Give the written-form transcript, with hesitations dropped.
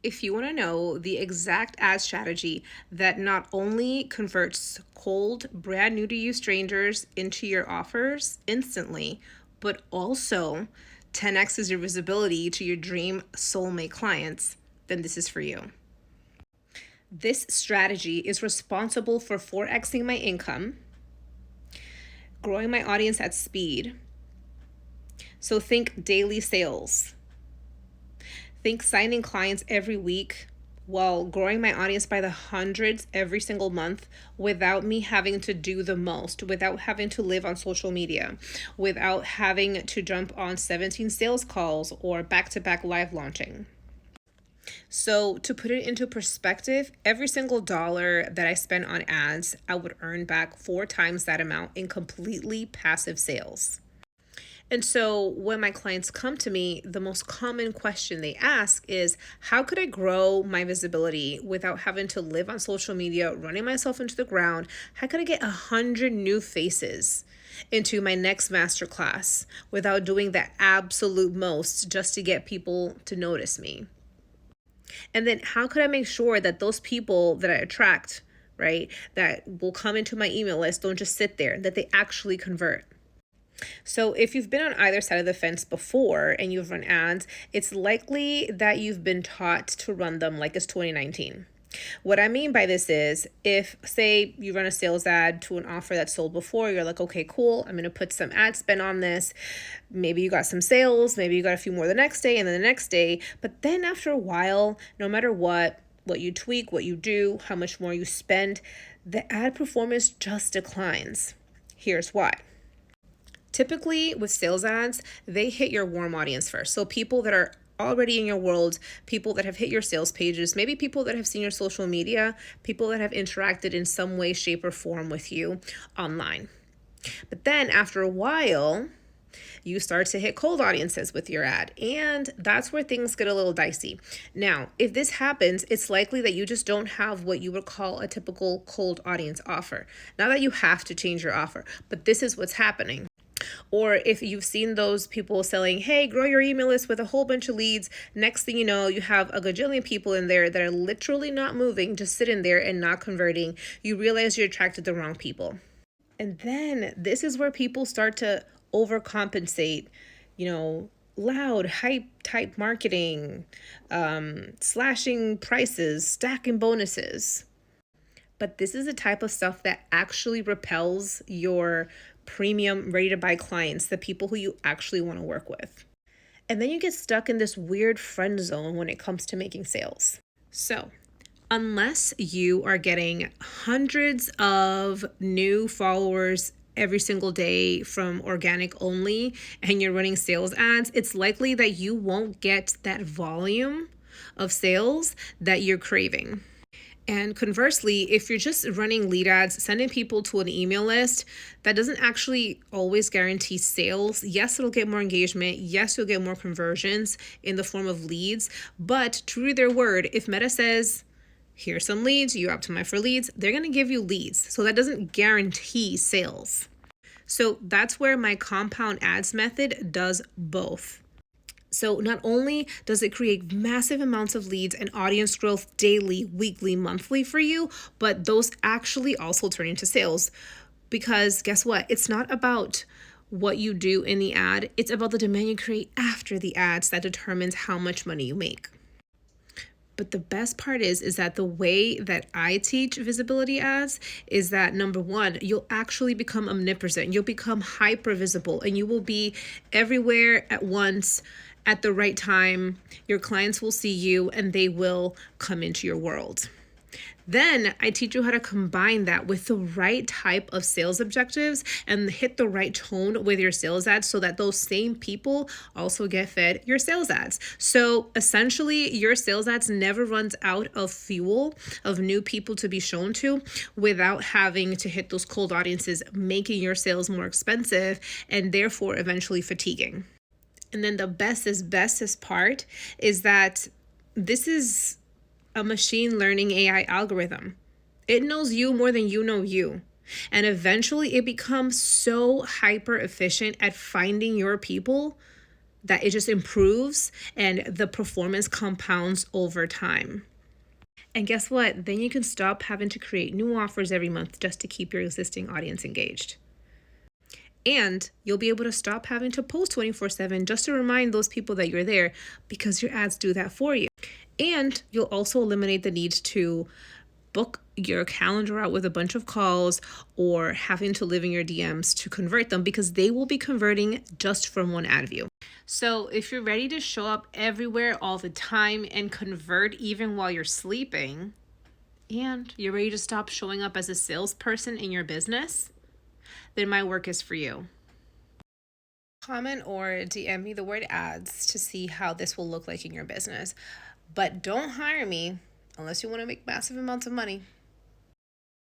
If you want to know the exact ad strategy that not only converts cold, brand new to you strangers into your offers instantly, but also 10x's your visibility to your dream soulmate clients, then this is for you. This strategy is responsible for 4xing my income, growing my audience at speed. So think daily sales. Think signing clients every week while growing my audience by the hundreds every single month without me having to do the most, without having to live on social media, without having to jump on 17 sales calls or back-to-back live launching. So to put it into perspective, every single dollar that I spend on ads, I would earn back 4 times that amount in completely passive sales. And so when my clients come to me, the most common question they ask is, how could I grow my visibility without having to live on social media, running myself into the ground? How could I get 100 new faces into my next masterclass without doing the absolute most just to get people to notice me? And then how could I make sure that those people that I attract, right, that will come into my email list don't just sit there, that they actually convert? So if you've been on either side of the fence before and you've run ads, it's likely that you've been taught to run them like it's 2019. What I mean by this is, if, say, you run a sales ad to an offer that's sold before, you're like, okay, cool, I'm going to put some ad spend on this. Maybe you got some sales, maybe you got a few more the next day and then the next day. But then after a while, no matter what you tweak, what you do, how much more you spend, the ad performance just declines. Here's why. Typically with sales ads, they hit your warm audience first. So people that are already in your world, people that have hit your sales pages, maybe people that have seen your social media, people that have interacted in some way, shape, or form with you online. But then after a while, you start to hit cold audiences with your ad, and that's where things get a little dicey. Now, if this happens, it's likely that you just don't have what you would call a typical cold audience offer. Not that you have to change your offer, but this is what's happening. Or if you've seen those people selling, hey, grow your email list with a whole bunch of leads. Next thing you know, you have a gajillion people in there that are literally not moving, just sitting there and not converting. You realize you attracted the wrong people. And then this is where people start to overcompensate, loud, hype type marketing, slashing prices, stacking bonuses. But this is the type of stuff that actually repels your premium ready to buy clients, the people who you actually want to work with. And then you get stuck in this weird friend zone when it comes to making sales. So unless you are getting hundreds of new followers every single day from organic only and you're running sales ads, it's likely that you won't get that volume of sales that you're craving. And conversely, if you're just running lead ads, sending people to an email list, that doesn't actually always guarantee sales. Yes, it'll get more engagement. Yes, you'll get more conversions in the form of leads. But true to their word, if Meta says, here's some leads, you optimize for leads, they're going to give you leads. So that doesn't guarantee sales. So that's where my compound ads method does both. So not only does it create massive amounts of leads and audience growth daily, weekly, monthly for you, but those actually also turn into sales. Because guess what? It's not about what you do in the ad. It's about the demand you create after the ads that determines how much money you make. But the best part is that the way that I teach visibility ads is that, number one, you'll actually become omnipresent. You'll become hyper visible and you will be everywhere at once at the right time. Your clients will see you and they will come into your world. Then I teach you how to combine that with the right type of sales objectives and hit the right tone with your sales ads so that those same people also get fed your sales ads. So essentially, your sales ads never runs out of fuel of new people to be shown to without having to hit those cold audiences, making your sales more expensive and therefore eventually fatiguing. And then the bestest part is that this is a machine learning AI algorithm. It knows you more than you know you. And eventually it becomes so hyper efficient at finding your people that it just improves and the performance compounds over time. And guess what? Then you can stop having to create new offers every month just to keep your existing audience engaged. And you'll be able to stop having to post 24/7 just to remind those people that you're there, because your ads do that for you. And you'll also eliminate the need to book your calendar out with a bunch of calls or having to live in your DMs to convert them, because they will be converting just from one ad view. So if you're ready to show up everywhere all the time and convert even while you're sleeping, and you're ready to stop showing up as a salesperson in your business, then my work is for you. Comment or DM me the word ads to see how this will look like in your business. But don't hire me unless you want to make massive amounts of money.